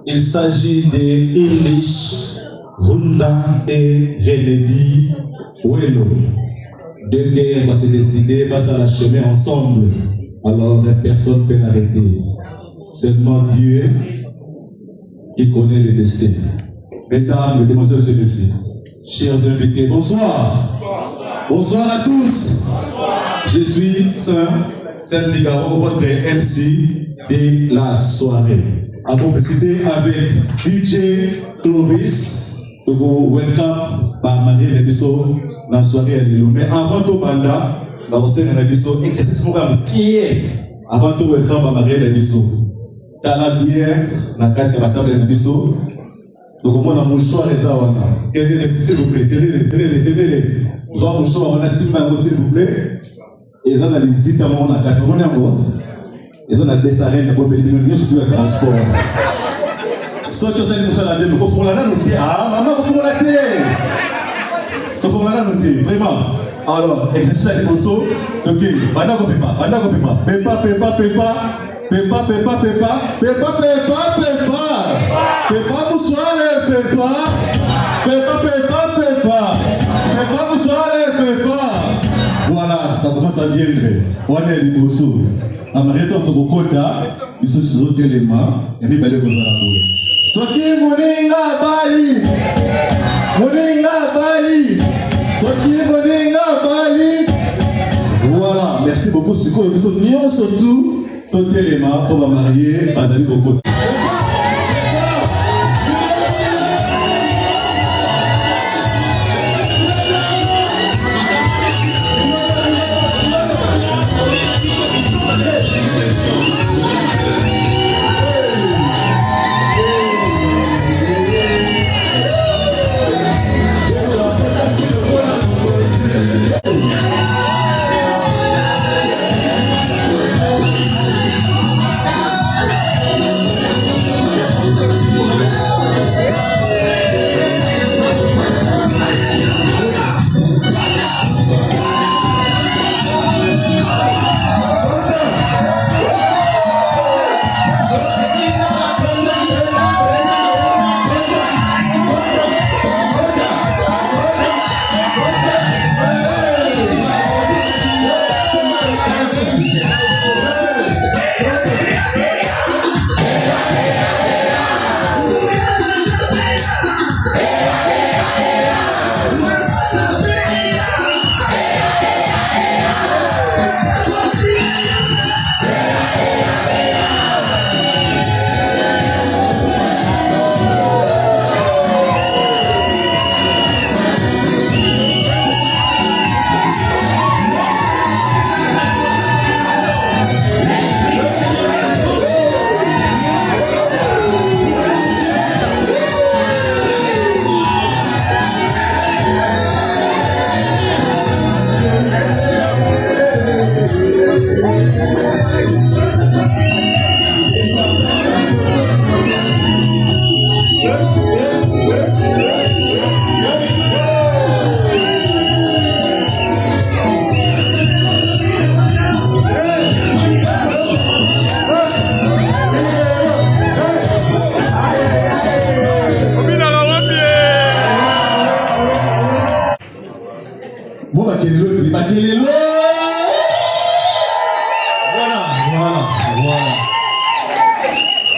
Il s'agit de Illich, Runda et Venedi Welo. Deux guerres vont se décider, vont se la chemin ensemble. Alors personne ne peut l'arrêter. Seulement Dieu qui connaît le destin. Mesdames, mesdemoiselles et messieurs, chers invités, bonsoir. Bonsoir à tous. Je suis Saint-Figaro, votre MC de la soirée. À complicité avec DJ Clovis, welcome par Marie Lebisso dans la soirée à Lilo. Mais avant tout, Banda, la recette de Lebisso, exercice qui est avant tout, welcome par Marie Lebisso. T'as la bière, la carte à la table de Lebisso. Donc, on a mon choix les awana. Tenez-les, s'il vous plaît, tenez-les. Nous avons mon choix, on a 6 mains, s'il vous plaît. Et ils ont les visites à mon carte. Vous voyez, ils ont des arènes pour me surtout le transport. Soit que vous allez nous la nous faut la noter. Ah, maman, vous faut la noter. Vous faut la noter, vraiment. Alors, exercice avec le saut. Ok, pendant qu'on ne peut pas. Pepa, bonsoir les Pepa. Pepa, bonsoir les Pepa. Voilà, ça commence à viendre. On est les bossous. Amareto Tokokota, ils se sont éléments, et puis balé Kozala. Soki Moninga Bali. Soki Moninga Bali. Voilà, merci beaucoup. C'est quoi le soutien surtout, tout élément pour va marier, Bazali Kokota.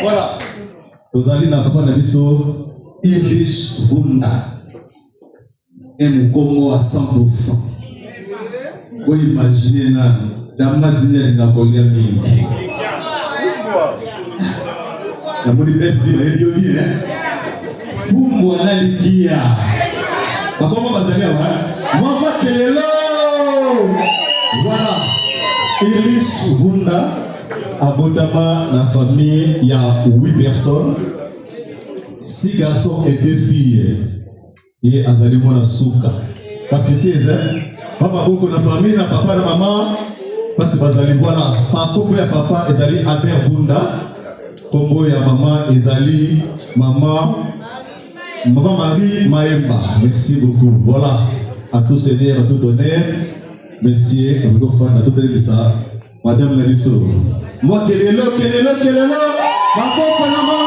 Voilà. Vous allez dans le biso Illich Runda. Et mon Congo à 100%. Vous imaginez dans ma zine de Napoléon. La bonne idée de Dieu, Fumbo na likia. Comment va ça bien, Maman Kelelo. Voilà. Illich Runda. Abondamment, la famille, il y a 8 personnes, 6 garçons et 2 filles. Et Azali Mona Souka. Patricie, maman, beaucoup de famille, na papa, na maman, parce que Azali, voilà. Par contre, ya papa, Azali Albert Vunda. Combo ya maman, Azali, maman Marie Maemba. Merci beaucoup. Voilà. À tous seigneurs, à tout honneur. Messieurs, à tout honneur, ça. Madame Nalisso. Moi, kelelo, ma pauvre maman.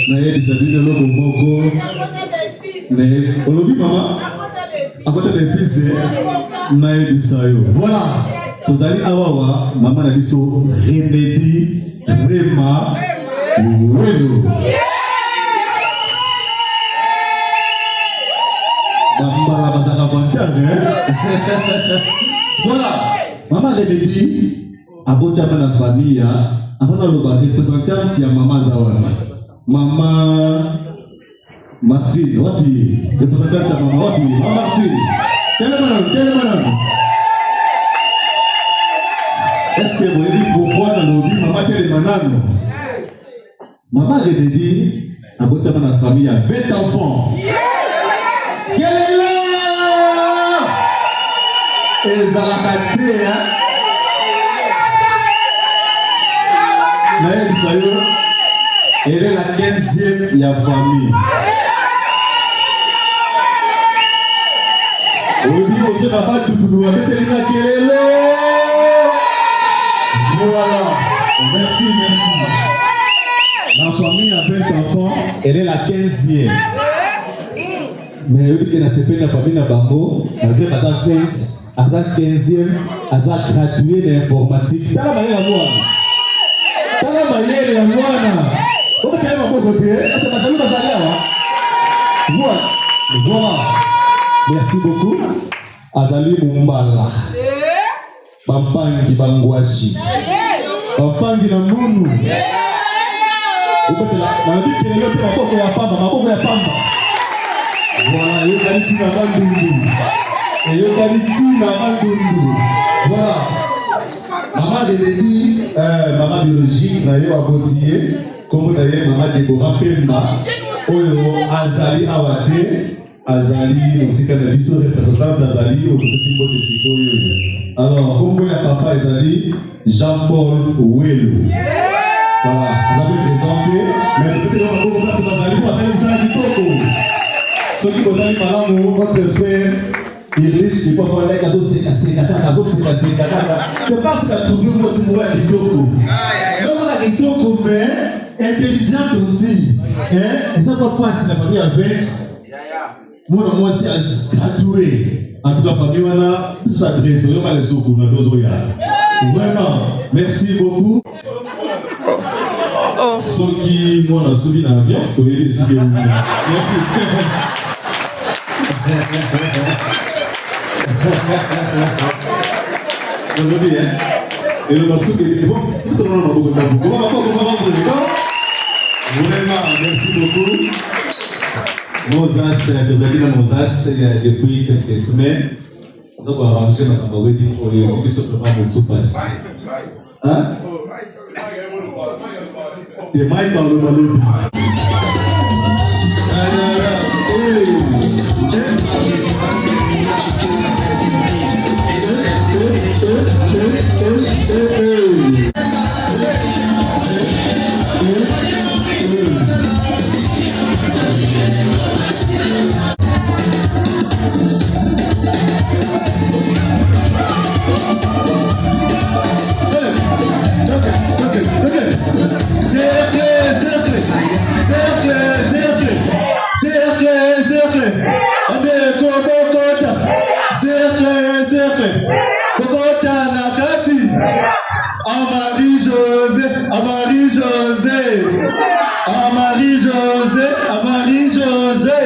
naye bisabine loko moko ne olobi mama akota l'épice naye bisayo voilà tozali awawa mama na biso Remedy Rema Welo bambala bazaka vantage voilà mama Remedy abota na famille avant le représentante ya mama Zawadi mama Martine wapi représentante ya mama wapi mama Martine tellement est-ce que vous dites pourquoi dans nos vies maman tellement manano maman Remedy abota na famille à 20 enfants quelle est là ezalakate Naël Sayo, elle est la 15e ya famille. Oui, on se va pas tout nous avec les Kelelo. Voilà. Merci. La famille a 20 enfants, elle est la 15e. Mais oui, elle a fait la famille na Bango, malgré qu'elle a 20, elle a 15e, elle a gradué d'informatique. C'est la manière à voir. Tala mayele ya mwana. Oba kaya maboko te. Asa bazalu bazaliawa. Voilà. Merci beaucoup. Azali Mumbala. Bampangi bangwashi. Bampangi na munu. Oba na biki lelo te maboko ya pamba. Voilà, yo kaliti na bandundu. Voilà. Maman Remedy, maman biologique, nayo abotiye, comme d'ailleurs maman Deborah Pemba, oyo azali awate, azali musika na biso représentante azali otokesi mbote sikoyo. Alors, comme ya papa ezali Jean-Paul Welo. Voilà, azali présenté, mais peut-être que vous avez bazali pour azali msala kitoko. Soki botali malamu votre frère Irlich, il peut faire des cadeaux, c'est parce qu'il a trouvé moi c'est moi kitoko. Donc on a kitoko mais intelligent aussi. Et ça va passer la famille à 20. Moi c'est gradué. En tout cas famille on a tout ça dressé, on va les soukou na dozoya. Vraiment, merci beaucoup. Ceux qui m'ont suivi dans l'avion, tu es ici. Merci. On le dit, hein? Et le massou qui est bon, tout le monde a beaucoup de temps. Vraiment, merci beaucoup. Moses, nous avons dit Moses depuis quelques semaines. Donc, on va arranger notre camarade pour les gens qui se préparent pour tout passer. Hein? Et Mike dans le ballon. Marie-José.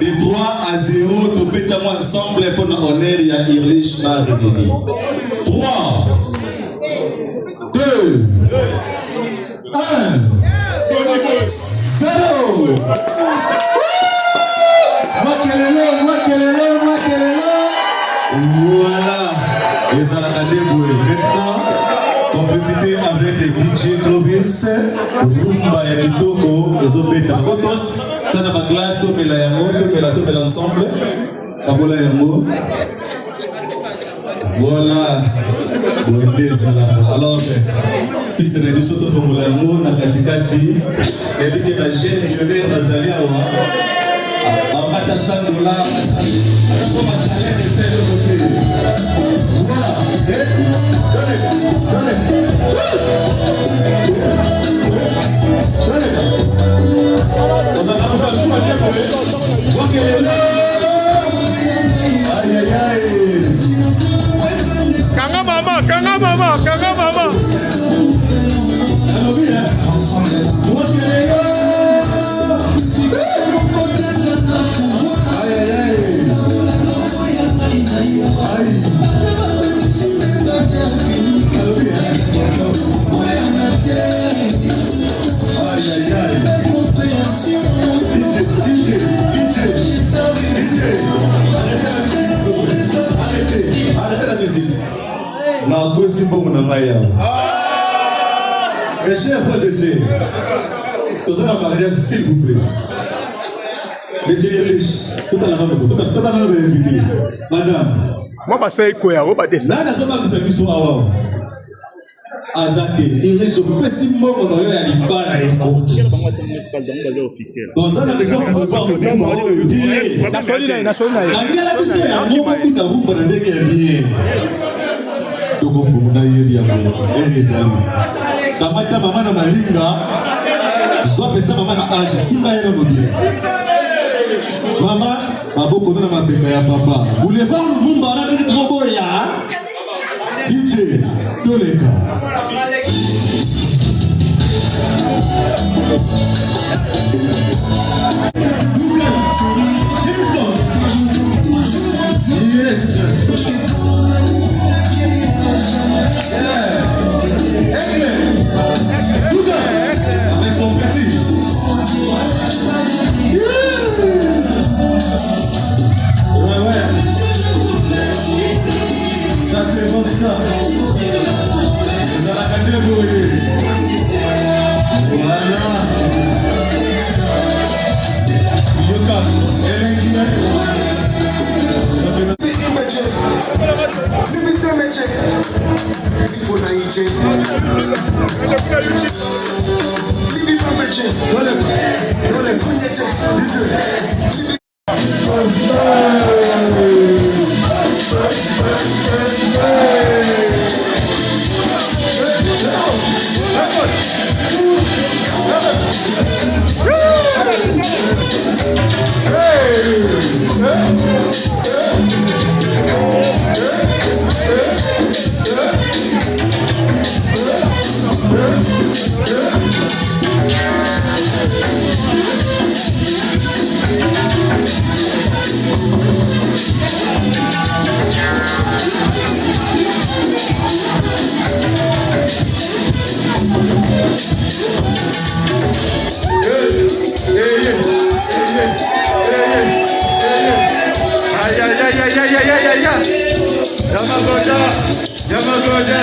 De 3 à 0, tout petit ensemble pour nous honorer à Irlich na Remedy. 3, 2, 1, 0. Voilà. Et ça l'a maintenant. Complicité avec les DJ Clovis, Rumba ya Kitoko, les Obeta. Kotost, ça n'a pas glace, tout mais la yango, tout mais l'ensemble. Kabola yango. Voilà. Alors, piste de l'édition de Formula yango, na katikati, et puis que la jeune millionnaire Bazali awa, Amata $100, comme un salaire de 5 euros. Voilà. Donnez. petit bon mon amaya. Mes chers frères et sœurs, dans un mariage, s'il vous plaît. Mais c'est riche. Tout à l'heure, invité. Madame. Moi, je sais quoi, je vais descendre. Là, je vais vous dire Azate, il est petit mot qu'on a eu à l'Iban à l'époque. Dans un exemple, on va voir le même moment où il dit Maman, maboko na mabeka ya papa. Voulez voir le Mumba na ni trop ya? DJ, Doleka. Yes. Avec son petit. Ça c'est bon ça. Vous allez la débrouiller. Voilà. Yoka, elle est ici. Yamagoja.